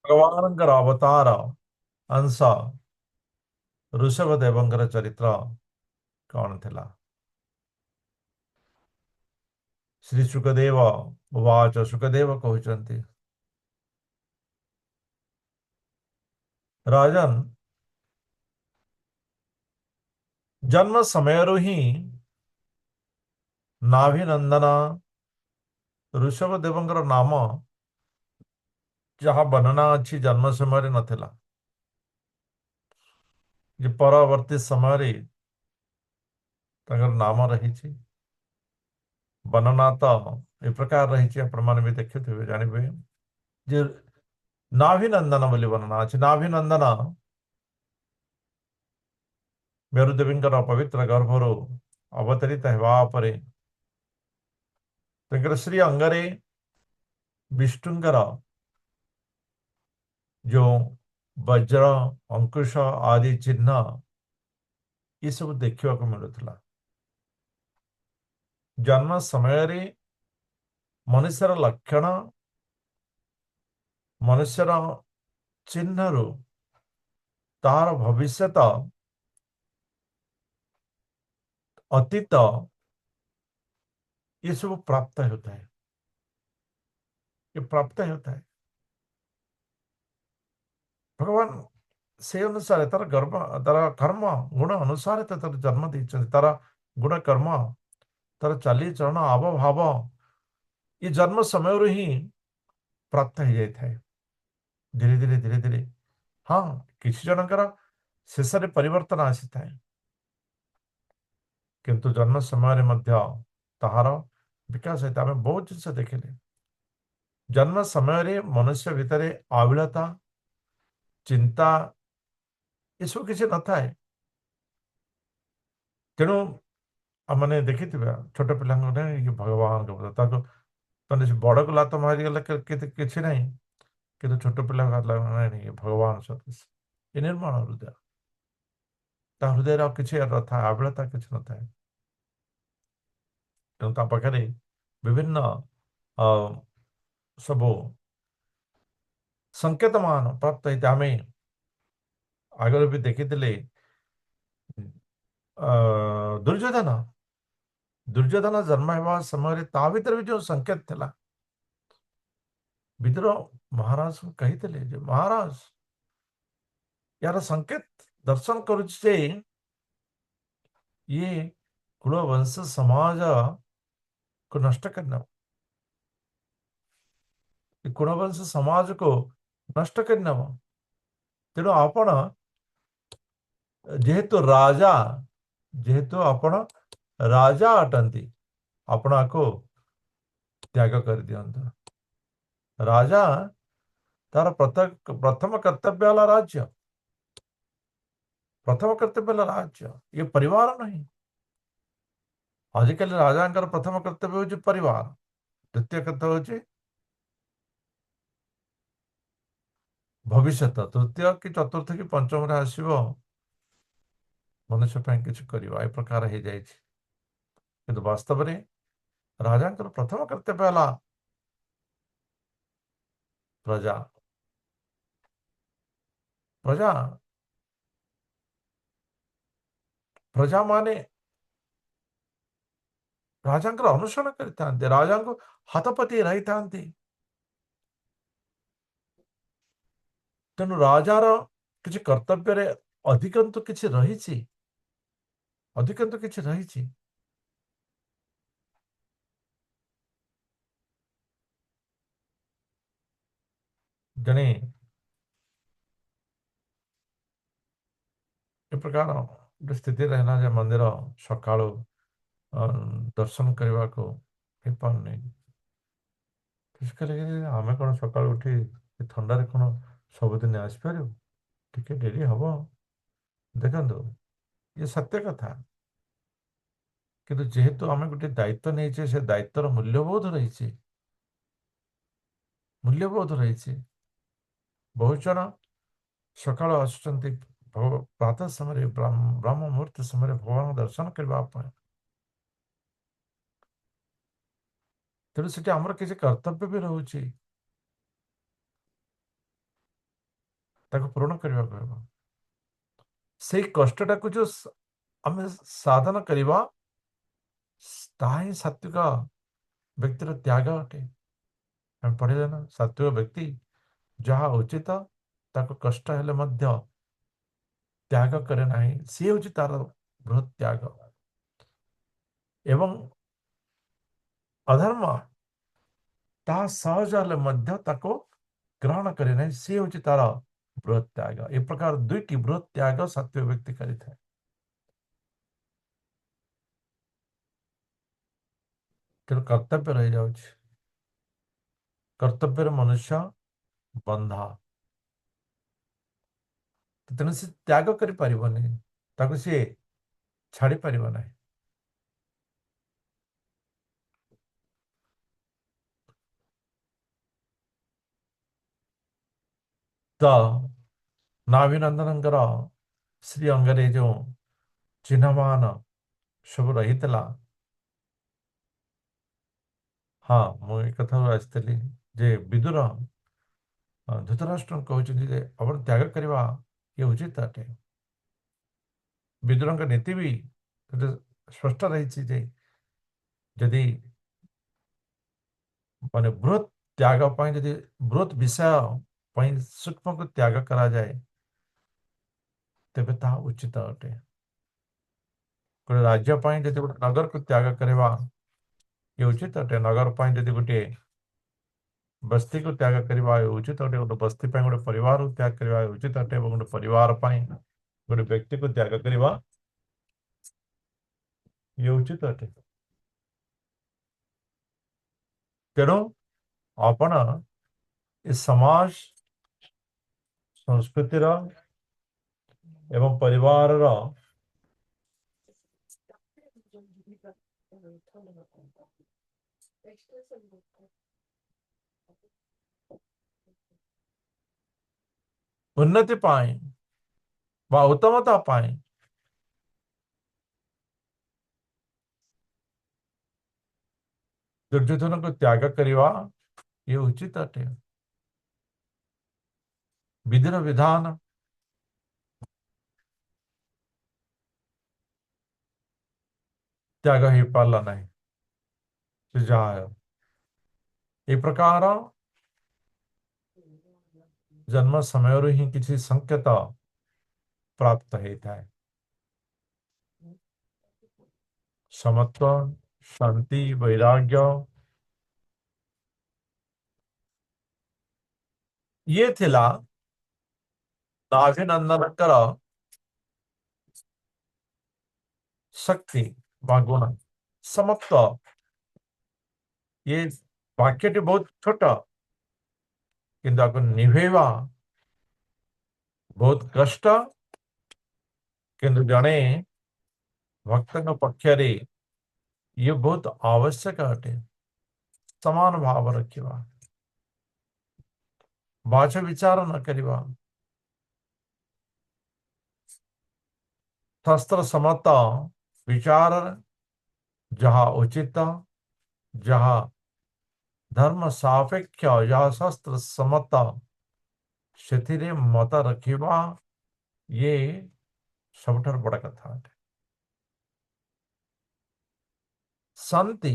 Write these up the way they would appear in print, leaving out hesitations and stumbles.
भगवान अवतार अंश ऋषभ देवंकर चरित्र कौन थिला। श्री सुखदेव उवाच सुखदेव कहते राजन जन्म समय ही नाभिनंदन ऋषभ देवंकर नाम जहाँ वर्णना अच्छी जन्म समय नथिला जे परवर्ती समय नाम रही वर्णना तो ए प्रकार रही आपण मैंने भी देखिए जानवे जे नाभिनंदन बोली वर्णना अच्छी नाभिनंदन मेरुदेवींकर पवित्र गर्भर अवतरित हेबा परे श्री अंगरे विष्णुंकर जो वज्र अंकुश आदि चिन्ह ये सब देखा मिलूला जन्म समय मनुष्यर लक्षण मनुष्यर चिन्ह रु तार भविष्यत अतीत ये सब प्राप्त होता है ये प्राप्त होता है भगवान से अनुसार तार गर्भ तार कर्म गुण अनुसार तार जन्म देते तार गुण कर्म तार चाली चरण आव भाव ये जन्म समय ही प्राप्त हो जाए धीरे धीरे धीरे धीरे हाँ किसी जनकर शेष परिवर्तन आसी था किंतु जन्म समय ताहार विकास होता आम बहुत जिन देखिले जन्म समय मनुष्य भितर आविलता चिंता ये सब किसी न था तेणु मैंने देखी छोट पिला भगवान मैंने बड़ को लात मारिगला कि ना कि छोट पिला नहीं भगवान सदृश ये निर्माण हृदय हृदय किसी था आविलता किसी न था तेणु पाखे विभिन्न अ, सब संकेत मान प्राप्त होते आम आगे भी देखी दुर्योधन दुर्योधन जन्म होगा समय ता भीतर भी जो संकेत थिला विदुर महाराज को कही महाराज यार संकेत दर्शन करुचे ये कुलवंश समाज को नष्ट करना कुलवंश समाज को नष्ट करना तेणु आपण जेहेतु राजा जेहेतु आपण राजा अटंती आपण आपको त्याग कर दियंतु राजा तार प्रथम कर्तव्य है राज्य प्रथम कर्तव्य है राज्य ये परिवार नहीं आजिकल राजा प्रथम कर्तव्य हूँ परिवार द्वितीय कर्तव्य हूँ भविष्य तृतीय कि चतुर्थ कि पंचम आसव मनुष्य किसी करवा ए प्रकार हो जाए कि वास्तव में राजा प्रथम कर्तव्य है प्रजा प्रजा प्रजा माने राजा अनुसरण करते राजा को हाथपति रही था तेणु राजार किसी कर्तव्य अधिकंतु किसी रही अधिकंतु किसी रही जने ए प्रकार गोटे स्थिति रहना जे मंदिर सका दर्शन करने को हो पारनी आम कौन सका उठी थंडार कौन सबुदिन आसपार टे डेरी हम देखो ये सत्य कथा किंतु जेहेतु आम गोटे दायित्व नहीं से दायित्वर मूल्यबोध रही मूल्यबोध रही बहुत जन सका आसुँच प्रातः समय ब्रह्म मुहूर्त समय भगवान दर्शन करने तेणु से आमर किसी कर्तव्य भी रोचे ତାକୁ ପୂରଣ କରିବାକୁ ହେବ। ସେଇ କଷ୍ଟଟାକୁ ଯୋଉ ଆମେ ସାଧନ କରିବା, ତାହା ହିଁ ସାତ୍विକ ବ୍ୟକ୍ତିର ତ୍ୟାଗ ଅଟେ। ଆମେ ପଢିଲେ ନା, ସାତ୍विକ ବ୍ୟକ୍ତି ଯାହା ଉଚିତ ତାକୁ କଷ୍ଟ ହେଲେ ମଧ୍ୟ ତ୍ୟାଗ କରେ ନାହିଁ, ସିଏ ହେଉଛି ତାର ବୃହତ୍ ତ୍ୟାଗ। ଏବଂ ଅଧର୍ମ ତାହା ସହଜ ହେଲେ ମଧ୍ୟ ତାକୁ ଗ୍ରହଣ କରେ ନାହିଁ, ସିଏ ହେଉଛି ତାର ବୃହତ୍ ତ୍ୟାଗ। ଏ ପ୍ରକାର ଦୁଇଟି ବୃହତ୍ ତ୍ୟାଗ ସାତ୍ବିକ ବ୍ୟକ୍ତି କରିଥାଏ। ତେଣୁ କର୍ତ୍ତବ୍ୟ ରହିଯାଉଛି, କର୍ତ୍ତବ୍ୟରେ ମନୁଷ୍ୟ ବନ୍ଧା। ତେଣୁ ସେ ତ୍ୟାଗ କରିପାରିବନି, ତାକୁ ସିଏ ଛାଡ଼ି ପାରିବ ନାହିଁ। ତ ନାଭିନନ୍ଦନଙ୍କର ଶ୍ରୀ ଅଙ୍ଗରେ ଯେଉଁ ଚିହ୍ନମାନ ସବୁ ରହିଥିଲା, ହଁ ମୁଁ ଏ କଥାରୁ ଆସିଥିଲି ଯେ ବିଦୁର ଧୃତରାଷ୍ଟ୍ର କହୁଛନ୍ତି ଯେ ଆପଣ ତ୍ୟାଗ କରିବା ଇଏ ଉଚିତ ଅଟେ। ବିଦୁରଙ୍କ ନୀତି ବି ସ୍ପଷ୍ଟ ରହିଛି ଯେ ଯଦି ମାନେ ବୃହତ୍ ତ୍ୟାଗ ପାଇଁ, ଯଦି ବୃହତ୍ ବିଷୟ ପାଇଁ ସୂକ୍ଷ୍ମକୁ ତ୍ୟାଗ କରାଯାଏ ତେବେ ତାହା ଉଚିତ ଅଟେ। ଗୋଟେ ରାଜ୍ୟ ପାଇଁ ଯଦି ଗୋଟେ ନଗରକୁ ତ୍ୟାଗ କରିବା ଇଏ ଉଚିତ ଅଟେ। ନଗର ପାଇଁ ଯଦି ଗୋଟିଏ ବସ୍ତିକୁ ତ୍ୟାଗ କରିବା ଉଚିତ ଅଟେ। ଗୋଟେ ବସ୍ତି ପାଇଁ ଗୋଟେ ପରିବାରକୁ ତ୍ୟାଗ କରିବା ଉଚିତ ଅଟେ। ଏବଂ ଗୋଟେ ପରିବାର ପାଇଁ ଗୋଟେ ବ୍ୟକ୍ତିକୁ ତ୍ୟାଗ କରିବା ଇଏ ଉଚିତ ଅଟେ। ତେଣୁ ଆପଣ ଏ ସମାଜ, ସଂସ୍କୃତିର ଏବଂ ପରିବାରର ଉନ୍ନତି ପାଇଁ ବା ଉତ୍ତମତା ପାଇଁ ଦୁର୍ଯ୍योधନକୁ ତ୍ୟାଗ କରିବା ଇଏ ଉଚିତ ଅଟେ। ବିଧିର ବିଧାନ ତ୍ୟାଗ ହେଇପାରିଲା ନାହିଁ, ସେ ଯାହା ହେଉ। ଏ ପ୍ରକାର ଜନ୍ମ ସମୟରୁ ହିଁ କିଛି ସଂକେତ ପ୍ରାପ୍ତ ହେଇଥାଏ। ସମତ୍ଵ, ଶାନ୍ତି, ବୈରାଗ୍ୟ ଇଏ ଥିଲା ନାଭିନନ୍ଦନଙ୍କର ଶକ୍ତି ବା ଗୁଣ। ସମତ୍ଵ, ये वाक्यटी बहुत छोट, किंतु आपको निभेवा बहुत कष्ट, किंतु जड़े भक्त पक्षरे ये बहुत आवश्यक अटे। समान भाव रखा, बाच विचार न करवा, शास्त्र सम्मत विचार जहाँ उचित, जहाँ धर्म सापेक्ष, जहाँ शास्त्र सम्मत से मत रखा, ये सबुठार बड़ा कथा। शांति,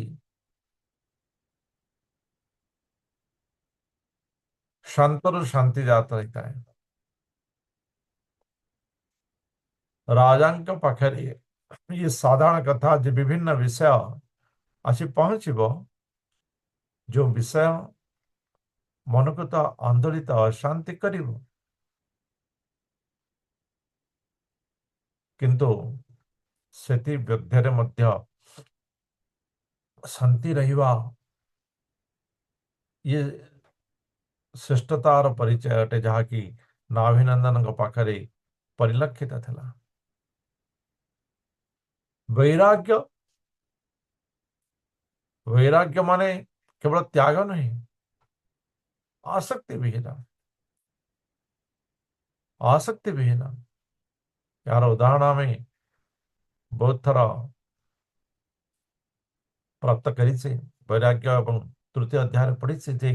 शांतर शांति जाता रहता है। राजांक पाखरे ये साधारण कथा जो विभिन्न विषय आसी पहुँचब, जो विषय मन को तो आंदोलित अशांति कर, किंतु सेति मध्यरे मध्य शांति रहिबा ये श्रेष्ठतार परिचय अटे, जहाँ कि नाभिनंदन पाखरे परिलक्षित था। वैराग्य, वैराग्य माने केवल त्याग नहीं, आसक्ति विहीन, आसक्ति विहीन। यार उदाहरण में बहुत थर प्राप्त करी वैराग्य एवं तृतीय अध्याय पढ़ी जे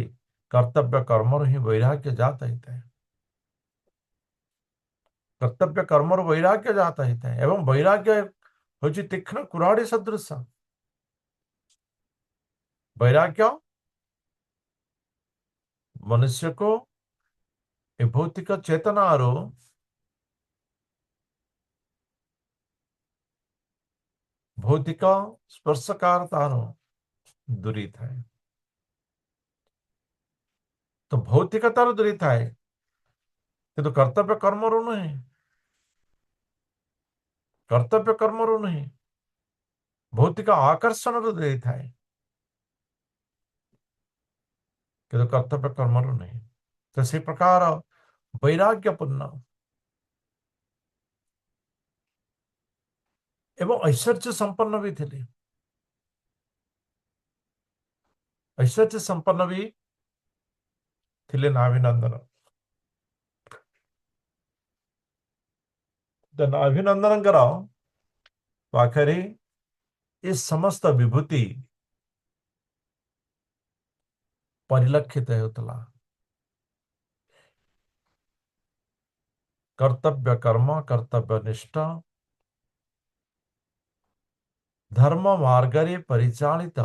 कर्तव्य कर्म ही वैराग्य जात होता है। कर्तव्य कर्मर वैराग्य जाता ही था एवं वैराग्य होची तीक्ष्ण कुराड़ी सदृश। वैराग्य मनुष्य को ए भौतिक चेतना भौतिक स्पर्शकारतार दूरी थाए। तो भौतिकतार दूरी थाए किंतु कर्तव्य कर्मरू नहीं। कर्तव्य कर्मरू नहीं, भौतिक आकर्षण दूरी थाए किंतु कर्तव्य कर्मरू नहीं। तो से प्रकार वैराग्यपूर्ण एवं ऐश्वर्य संपन्न भी थे। ऐश्वर्य संपन्न भी थे नाभिनंदन। तो नाभिनंदन पाखरे इस समस्त विभूति परिलक्षित होता। कर्तव्य कर्म कर्तव्य निष्ठा धर्म मार्गरे परिचालित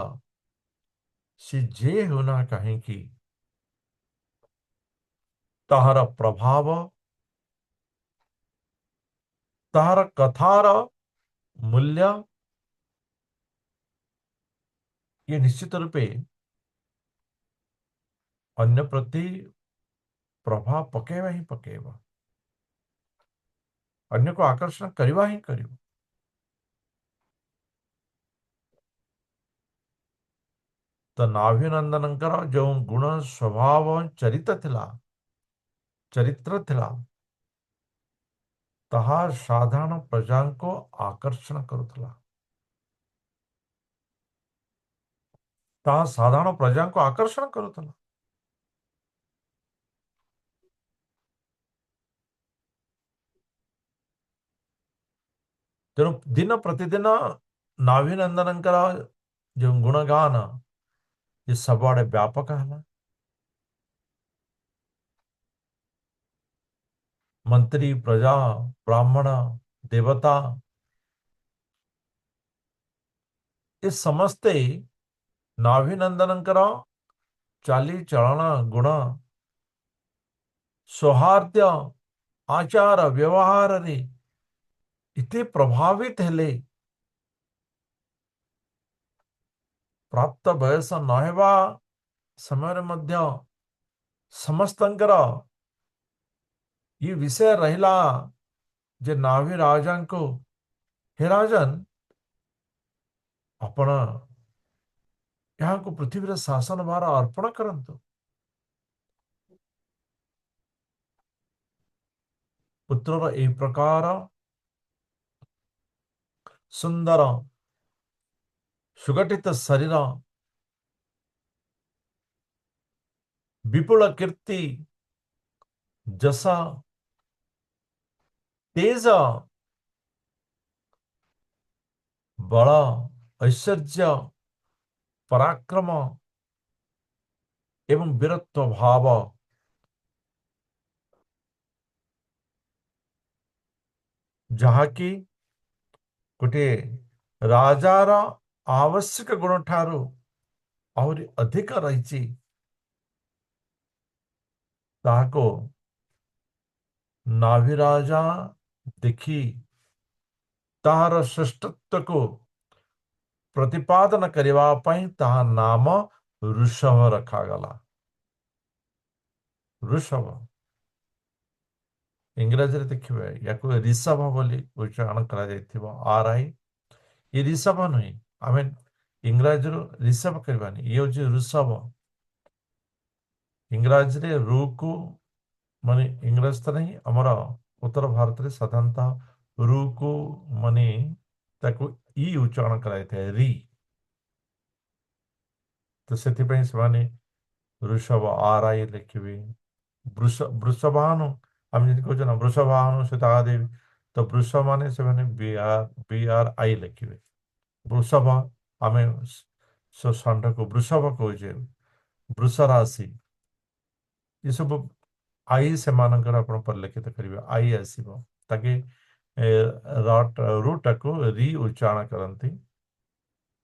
से जे होना कहीं की ताहार प्रभाव ताहार कथार मूल्य ये निश्चित रूपे अन्य प्रति प्रभाव पकेवा ही पकेवा, अन्य को आकर्षण करवा ही करिव। तो नाभिनंदनकर जो गुण स्वभाव चरित्र थिला ताहा साधारण प्रजा को आकर्षण करुथला। ताहा साधारण प्रजा को आकर्षण करुथला। तेणु दिन प्रतिदिन नाभिनंदनकर जो गुणगान ये सबआड़े व्यापक है। मंत्री प्रजा ब्राह्मण देवता ये समस्ते नाभिनंदनकर चाली चलन गुण सौहार्द आचार व्यवहार रे इति प्रभावित हेले प्राप्त बयस नहेबा समय मध्य समस्तंकर ये विषय रहिला जे नाभि राजा को हे राजन आपण यहाँ को पृथ्वी शासन भार अर्पण करंतु। पुत्रर ए प्रकार सुंदर सुगठित शरीर विपुल कीर्ति जसा तेज बल ऐश्वर्य पराक्रम एवं वीरत्व भाव जहाँकि गोटे राजार आवश्यक गुण ठारू और अधिक रही ताको नाभिराजा देखी ताहार श्रेष्ठत्व को प्रतिपादन करने पाई ताहा नाम ऋषभ रखागला। ऋषभ इंग्रजी देखिए या ऋषभ बोली उच्चारण करा आर आई ये ऋषभ नुहे आम इंग्राजी ऋषभ करवानी ये हूँ ऋषभ। इंग्राजी रे रू को माने इंग्रजी तो नहीं आमर उत्तर भारत में साधारणतः रू को माने ताको ई उच्चारण कराई री। तो से ऋषभ आर आई लिखे वृषभानु आम जी कह वृषभानु सीतादेवी तो वृष मान से बी आर आई लिखे वृषभ आम षंड को वृषभ कहे वृष राशि ये सब आई से परिलक्षित करेंगे आई आसव ताकि रट रूटा को री उच्चारण करती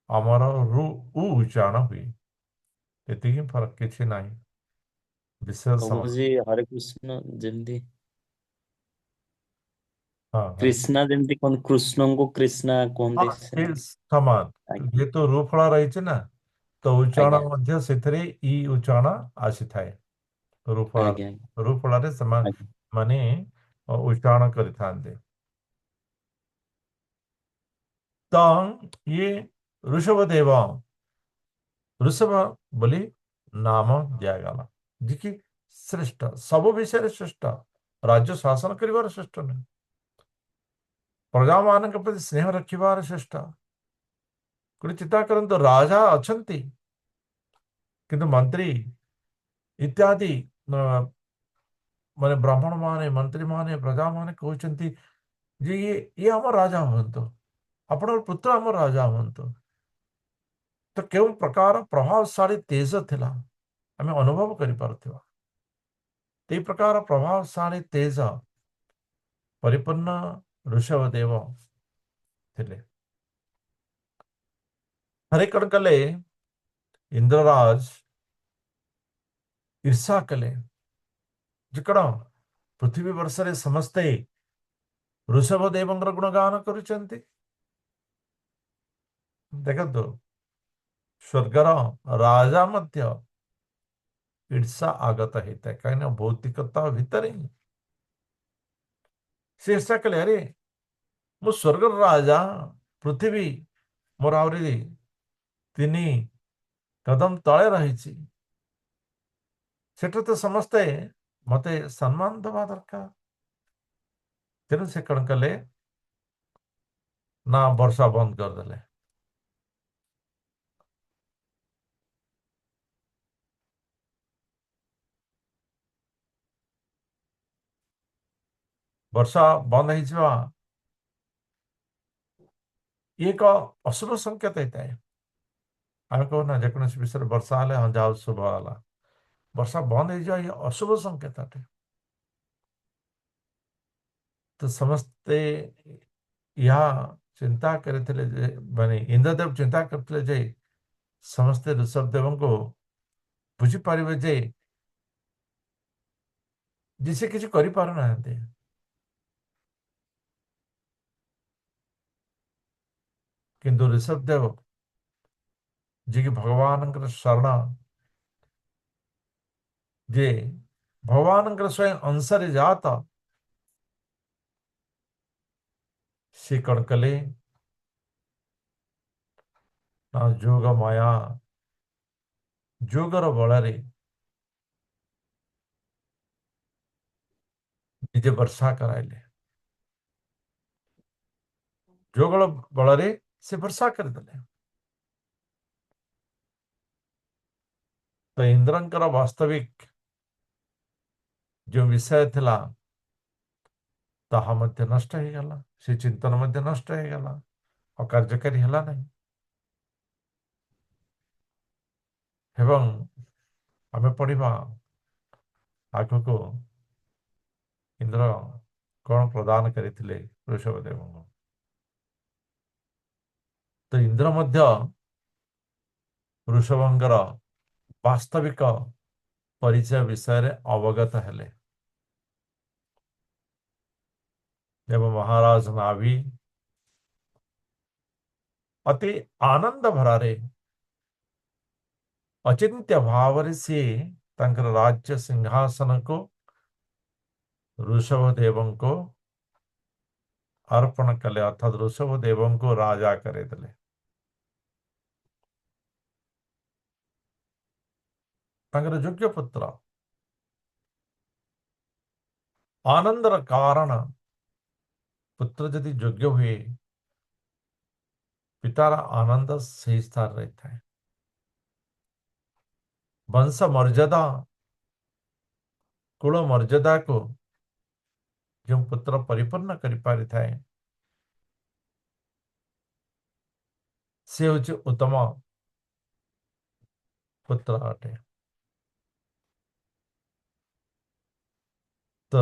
अमर रु उ उच्चारण हुई ଏତିକି ଫରକ କିଛି ନାହିଁ ବିଶେଷ ସମାନ ପ୍ରଭୁଜୀ ହରେ କୃଷ୍ଣ ଯେମିତି ହଁ ହଁ କ୍ରିଷ୍ଣା ଯେମିତି କହନ୍ତି, କୃଷ୍ଣଙ୍କୁ କ୍ରିଷ୍ଣା ହଁ କୁହନ୍ତି ଏ ସେମିତି। ସମାନ ଆଜ୍ଞା ଯେହେତୁ ରୁ ଫଳ ରହିଛି ନା ତ ଉଚ୍ଚାରଣ ଆଜ୍ଞା ମଧ୍ୟ ସେଥିରେ ଇ ଉଚ୍ଚାରଣ ଆସିଥାଏ ରୁ ଆଜ୍ଞା ଫଳରେ ରୁ ଫଳରେ ସେମାନେ ଆଜ୍ଞା। ମାନେ ଉଚ୍ଚାରଣ କରିଥାନ୍ତି ତ ଇଏ ऋषभ देव ऋषभ ବୋଲି ନାମ ଦିଆଗଲା ଯେ କି ଶ୍ରେଷ୍ଠ ସବୁ ବିଷୟରେ ଶ୍ରେଷ୍ଠ ରାଜ୍ୟ ଶାସନ କରିବାର ଶ୍ରେଷ୍ଠ ନୁହେଁ ପ୍ରଜାମାନଙ୍କ ପ୍ରତି ସ୍ନେହ ରଖିବାର ଶ୍ରେଷ୍ଠ ଗୋଟେ ଚିନ୍ତା କରନ୍ତୁ ରାଜା ଅଛନ୍ତି କିନ୍ତୁ ମନ୍ତ୍ରୀ ଇତ୍ୟାଦି ମାନେ ବ୍ରାହ୍ମଣ ମାନେ ମନ୍ତ୍ରୀ ମାନେ ପ୍ରଜା ମାନେ କହୁଛନ୍ତି ଯେ ଇଏ ଆମ ରାଜା ହୁଅନ୍ତୁ ଆପଣଙ୍କ ପୁତ୍ର ଆମ ରାଜା ହୁଅନ୍ତୁ ତ କେଉଁ ପ୍ରକାର ପ୍ରଭାବଶାଳୀ ତେଜ ଥିଲା ଆମେ ଅନୁଭବ କରିପାରୁଥିବା ଏହି ପ୍ରକାର ପ୍ରଭାବଶାଳୀ ତେଜ ପରିପୂର୍ଣ୍ଣ ଋଷଭ ଦେବ ଥିଲେ ହରେ କଣ କଲେ ଇନ୍ଦ୍ରରାଜ ଈର୍ଷା କଲେ ଯେ କଣ ପୃଥିବୀ ବର୍ଷରେ ସମସ୍ତେ ଋଷଭ ଦେବଙ୍କର ଗୁଣଗାନ କରୁଛନ୍ତି ଦେଖନ୍ତୁ ସ୍ୱର୍ଗର ରାଜା ମଧ୍ୟ ଈର୍ଷା ଆଗତ ହେଇଥାଏ କାହିଁକିନା ଭୌତିକତା ଭିତରେ ହିଁ ସେ ଈର୍ଷା କଲେ ଆରେ ମୁଁ ସ୍ୱର୍ଗର ରାଜା ପୃଥିବୀ ମୋର ଆହୁରି 3 କଦମ ତଳେ ରହିଛି ସେଠୁ ତ ସମସ୍ତେ ମତେ ସମ୍ମାନ ଦେବା ଦରକାର ତେଣୁ ସେ କଣ କଲେ ନା ବର୍ଷା ବନ୍ଦ କରିଦେଲେ ବର୍ଷା ବନ୍ଦ ହେଇଯିବା ଇଏ ଏକ ଅଶୁଭ ସଂକେତ ହେଇଥାଏ ଆମେ କହୁନା ଯେକୌଣସି ବିଷୟରେ ବର୍ଷା ହେଲେ ହଁ ଯାଉ ଶୁଭ ହେଲା ବର୍ଷା ବନ୍ଦ ହେଇଯିବା ଇଏ ଅଶୁଭ ସଂକେତ ଅଟେ ତ ସମସ୍ତେ ଏହା ଚିନ୍ତା କରିଥିଲେ ଯେ ମାନେ ଇନ୍ଦ୍ରଦେବ ଚିନ୍ତା କରିଥିଲେ ଯେ ସମସ୍ତେ ଋଷଭ ଦେବଙ୍କୁ ବୁଝିପାରିବେ ଯେ ସେ କିଛି କରିପାରୁନାହାନ୍ତି କିନ୍ତୁ ଋଷଭ ଦେବ ଯିଏକି ଭଗବାନଙ୍କର ଶରଣ ଯେ ଭଗବାନଙ୍କର ସ୍ୱୟଂ ଅଂଶରେ ଜାତ ସେ କଣ କଲେ ନା ଯୋଗ ମାୟା ଯୋଗର ବଳରେ ନିଜେ ବର୍ଷା କରାଇଲେ ଯୋଗ ବଳରେ ସେ ବର୍ଷା କରିଦେଲେ ତ ଇନ୍ଦ୍ରଙ୍କର ବାସ୍ତବିକ ଯେଉଁ ବିଷୟ ଥିଲା ତାହା ମଧ୍ୟ ନଷ୍ଟ ହେଇଗଲା ସେ ଚିନ୍ତନ ମଧ୍ୟ ନଷ୍ଟ ହେଇଗଲା ଆଉ କାର୍ଯ୍ୟକାରୀ ହେଲା ନାହିଁ ଏବଂ ଆମେ ପଢିବା ଆଗକୁ ଇନ୍ଦ୍ର କଣ ପ୍ରଦାନ କରିଥିଲେ ଋଷଭ ଦେବଙ୍କୁ ତ ଇନ୍ଦ୍ର ମଧ୍ୟ ଋଷଭଙ୍କର ବାସ୍ତବିକ ପରିଚୟ ବିଷୟରେ ଅବଗତ ହେଲେ ଏବଂ ମହାରାଜ ନାଭି ଅତି ଆନନ୍ଦ ଭରାରେ ଅଚିନ୍ତ୍ୟ ଭାବରେ ସିଏ ତାଙ୍କର ରାଜ୍ୟ ସିଂହାସନକୁ ଋଷଭ ଦେବଙ୍କୁ अर्पण कले अर्थात ऋषभ देव को राजा करेदेले ତାଙ୍କର ଯୋଗ୍ୟ ପୁତ୍ର ଆନନ୍ଦର କାରଣ ପୁତ୍ର ଯଦି ଯୋଗ୍ୟ ହୁଏ ପିତାର ଆନନ୍ଦ ସେହି ସ୍ଥାନ ରହିଥାଏ ବଂଶ ମର୍ଯ୍ୟାଦା କୁଳ ମର୍ଯ୍ୟାଦାକୁ ଯେଉଁ ପୁତ୍ର ପରିପୂର୍ଣ୍ଣ କରିପାରିଥାଏ ସେ ହେଉଛି ଉତ୍ତମ ପୁତ୍ର ଅଟେ ତ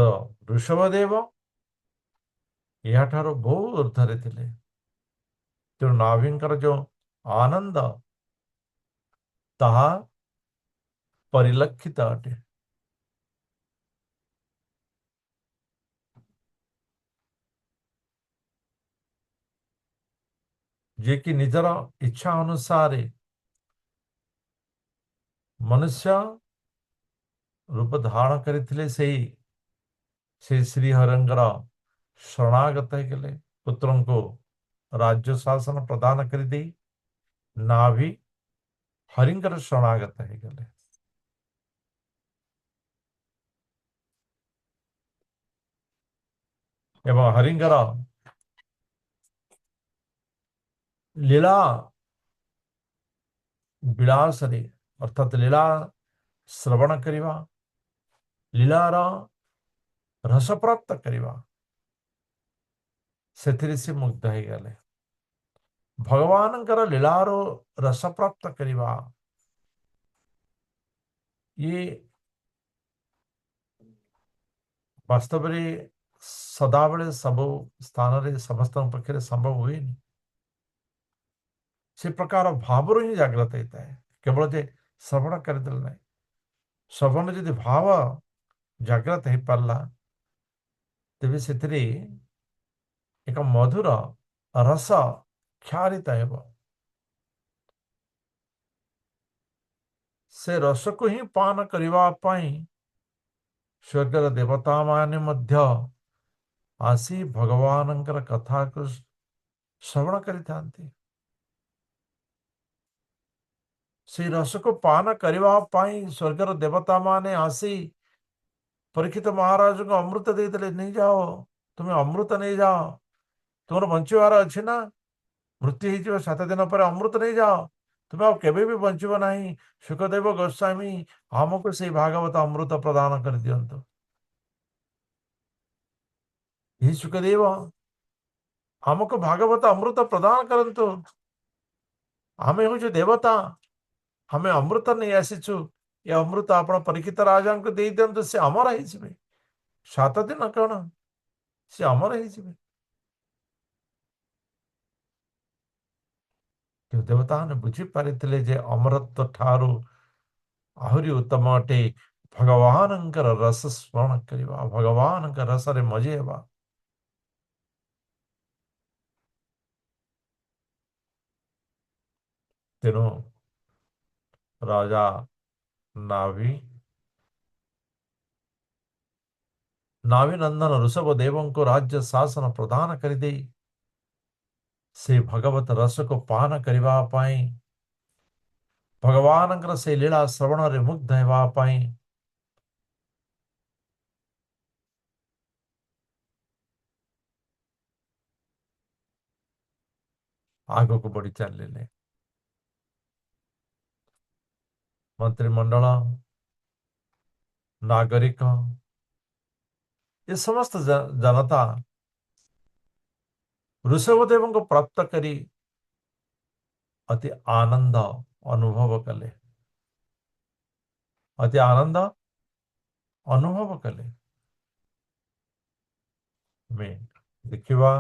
ଋଷଭ ଦେବ ଏହାଠାରୁ ବହୁ ଉର୍ଦ୍ଧ୍ୱରେ ଥିଲେ। ତେଣୁ ନାଭିଙ୍କର ଯେଉଁ ଆନନ୍ଦ ତାହା ପରିଲକ୍ଷିତ ଅଟେ। ଯିଏକି ନିଜର ଇଚ୍ଛା ଅନୁସାରେ ମନୁଷ୍ୟ ରୂପ ଧାରଣ କରିଥିଲେ, ସେ ଶ୍ରୀହରିଙ୍କର ଶରଣାଗତ ହେଇଗଲେ। ପୁତ୍ରଙ୍କୁ ରାଜ୍ୟ ଶାସନ ପ୍ରଦାନ କରିଦେଇ ନାଭି ହରିଙ୍କର ଶରଣାଗତ ହେଇଗଲେ। ଏବଂ ହରିଙ୍କର ଲୀଳା ବିଳାସରେ ଅର୍ଥାତ୍ ଲୀଳା ଶ୍ରବଣ କରିବା, ଲୀଳାର ରସପ୍ରାପ୍ତ କରିବା, ସେଥିରେ ସେ ମୁଗ୍ଧ ହେଇଗଲେ। ଭଗବାନଙ୍କର ଲୀଳାର ରସପ୍ରାପ୍ତ କରିବା ଇଏ ବାସ୍ତବରେ ସଦାବେଳେ ସବୁ ସ୍ଥାନରେ ସମସ୍ତଙ୍କ ପକ୍ଷରେ ସମ୍ଭବ ହୁଏନି। ସେ ପ୍ରକାର ଭାବରୁ ହିଁ ଜାଗ୍ରତ ହେଇଥାଏ। କେବଳ ଯେ ଶ୍ରବଣ କରିଦେଲେ ନାହିଁ, ଶ୍ରବଣ ଯଦି ଭାବ ଜାଗ୍ରତ ହେଇପାରିଲା, ତେବେ ସେଥିରେ ଏକ ମଧୁର ରସ କ୍ଷାରିତ ହେବ। ସେ ରସକୁ ହିଁ ପାନ କରିବା ପାଇଁ ସ୍ୱର୍ଗର ଦେବତାମାନେ ମଧ୍ୟ ଆସି ଭଗବାନଙ୍କର କଥାକୁ ଶ୍ରବଣ କରିଥାନ୍ତି। ସେଇ ରସକୁ ପାନ କରିବା ପାଇଁ ସ୍ୱର୍ଗର ଦେବତାମାନେ ଆସି ପରୀକ୍ଷିତ ମହାରାଜଙ୍କୁ ଅମୃତ ଦେଇଥିଲେ। ନେଇଯାଅ, ତୁମେ ଅମୃତ ନେଇଯାଅ, ତୁମର ବଞ୍ଚିବାର ଅଛି ନା, ମୃତ୍ୟୁ ହେଇଯିବ 7 ଦିନ ପରେ, ଅମୃତ ନେଇଯାଅ, ତୁମେ ଆଉ କେବେ ବି ବଞ୍ଚିବ ନାହିଁ। ସୁଖଦେବ ଗୋସ୍ୱାମୀ ଆମକୁ ସେଇ ଭାଗବତ ଅମୃତ ପ୍ରଦାନ କରିଦିଅନ୍ତୁ। ଏହି ସୁଖଦେବ ଆମକୁ ଭାଗବତ ଅମୃତ ପ୍ରଦାନ କରନ୍ତୁ। ଆମେ ହେଉଛୁ ଦେବତା, ଆମେ ଅମୃତ ନେଇ ଆସିଛୁ। ଏ ଅମୃତ ଆପଣ ପରୀକ୍ଷିତ ରାଜାଙ୍କୁ ଦେଇଦିଅନ୍ତୁ, ସେ ଅମର ହେଇଯିବେ। 7 ଦିନ କଣ, ସେ ଅମର ହେଇଯିବେ। ଦେବତାମାନେ ବୁଝିପାରିଥିଲେ ଯେ ଅମରତ୍ୱ ଠାରୁ ଆହୁରି ଉତ୍ତମ ଅଟେ ଭଗବାନଙ୍କର ରସ ସ୍ମରଣ କରିବା, ଭଗବାନଙ୍କ ରସରେ ମଜି ହେବା। ତେଣୁ ରାଜା ନାଭି ନନ୍ଦନ ଋଷଭ ଦେବଙ୍କୁ ରାଜ୍ୟ ଶାସନ ପ୍ରଦାନ କରିଦେଇ ସେ ଭଗବତ ରସକୁ ପାନ କରିବା ପାଇଁ, ଭଗବାନଙ୍କର ସେ ଲୀଳା ଶ୍ରବଣରେ ମୁଗ୍ଧ ହେବା ପାଇଁ ଆଗକୁ ବଢି ଚାଲିଲେ। ମନ୍ତ୍ରିମଣ୍ଡଳ, ନାଗରିକ, ଏ ସମସ୍ତ ଜନତା ଋଷଭଦେବଙ୍କୁ ପ୍ରାପ୍ତ କରି ଅତି ଆନନ୍ଦ ଅନୁଭବ କଲେ, ଅତି ଆନନ୍ଦ ଅନୁଭବ କଲେ। ଆମେ ଦେଖିବା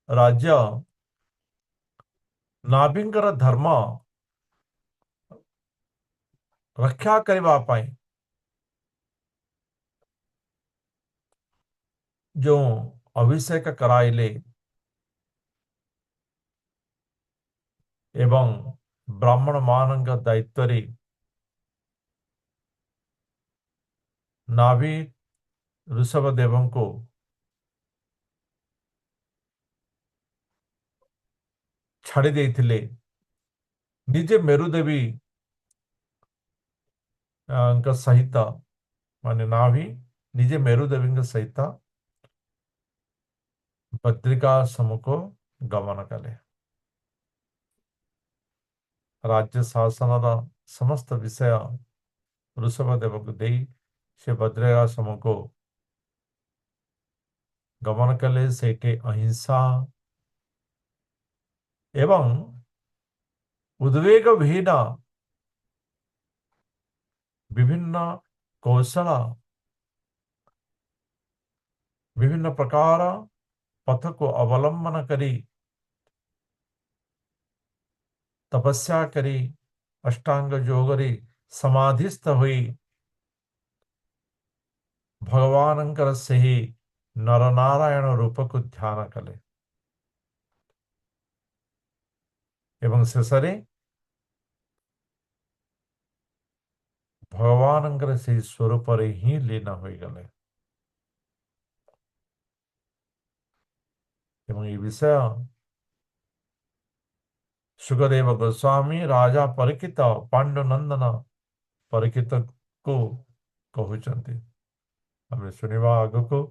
ରାଜ୍ୟ ନାଭିଙ୍କର ଧର୍ମ ରକ୍ଷା କରିବା ପାଇଁ ଯେଉଁ ଅଭିଷେକ କରାଇଲେ ଏବଂ ବ୍ରାହ୍ମଣ ମାନଙ୍କ ଦାୟିତ୍ୱରେ ନାଭି ଋଷଭ ଦେବଙ୍କୁ ଛାଡ଼ି ଦେଇଥିଲେ। ନିଜେ ମେରୁଦେବୀ ସହିତ, ମାନେ ନାଭି ନିଜେ ମେରୁଦେବୀଙ୍କ ସହିତ ବଦ୍ରିକାଶ୍ରମକୁ ଗମନ କଲେ। ରାଜ୍ୟ ଶାସନର ସମସ୍ତ ବିଷୟ ଋଷଭ ଦେବଙ୍କୁ ଦେଇ ସେ ବଦ୍ରିକାଶ୍ରମକୁ ଗମନ କଲେ। ସେଇଠି ଅହିଂସା ଏବଂ ଉଦ୍ବେଗ ବିହୀନ ବିଭିନ୍ନ କୌଶଳ विभिन्न प्रकार पथ को अवलंबन करी तपस्या करी अष्टांग योगरी समाधिस्थ हुई भगवानंकर से ही नरनारायण रूप को ध्यान कले एवं शेषरे भगवानंकर से स्वरूप ही लीन हो गले एवं ये विषय सुखदेव गोस्वामी राजा परीक्षित पांडुनंदन परीक्षित को कहते हमें सुनिवा आग को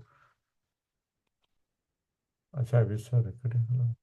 अच्छा विषय रेकर्डिंग